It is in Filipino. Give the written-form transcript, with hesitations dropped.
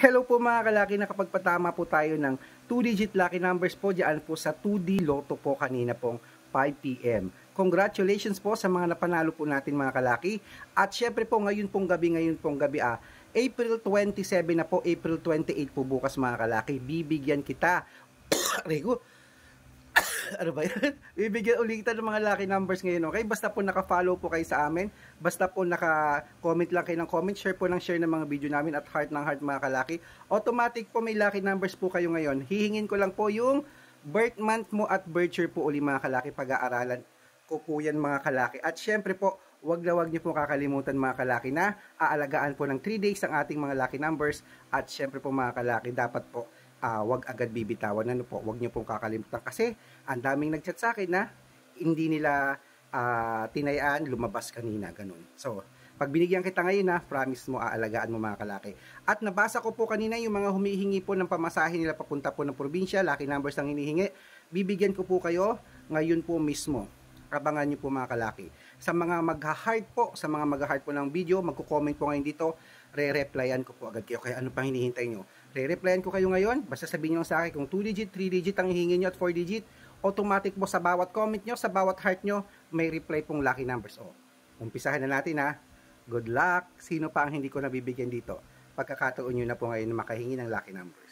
Hello po mga kalaki, nakapagpatama po tayo ng 2-digit lucky numbers po dyan po sa 2D Lotto po kanina pong 5 PM. Congratulations po sa mga napanalo po natin mga kalaki. At syempre po ngayon pong gabi April 27 na po, April 28 po bukas mga kalaki. Bibigyan kita. Rego. Ano ba yan? Bibigyan ulit kita ng mga lucky numbers ngayon, okay? Basta po naka-follow po kayo sa amin. Basta po naka-comment lang kayo ng comment. Share po ng share ng mga video namin at heart ng heart mga kalaki. Automatic po may lucky numbers po kayo ngayon. Hihingin ko lang po yung birth month mo at birth year po uli mga kalaki. Pag-aaralan ko po yan mga kalaki. At syempre po, wag niyo po kakalimutan mga kalaki na aalagaan po ng 3 days ang ating mga lucky numbers. At syempre po mga kalaki, dapat po wag agad bibitawan. Ano po, wag niyo pong kakalimutan kasi ang daming nagchat sa akin na hindi nila tinayaan lumabas kanina, ganun. So, pag binigyan kita ngayon na, promise mo aalagaan mo mga kalaki. At nabasa ko po kanina yung mga humihingi po ng pamasahe nila papunta po ng probinsya, lucky numbers ang hinihingi. Bibigyan ko po kayo ngayon po mismo. Abangan niyo po mga kalaki. Sa mga magha-heart po, po ng video, magko-comment po ngayon dito, re-replyan ko po agad kayo. Kaya ano pang hinihintay nyo? Re-replyan ko kayo ngayon, basta sabihin nyo sa akin kung 2-digit, 3-digit ang hihingin nyo at 4-digit, automatic po sa bawat comment nyo, sa bawat heart nyo, may reply pong lucky numbers. O, umpisahan na natin ha. Good luck. Sino pa ang hindi ko nabibigyan dito? Pagkakataon nyo na po ngayon na makahingi ng lucky numbers.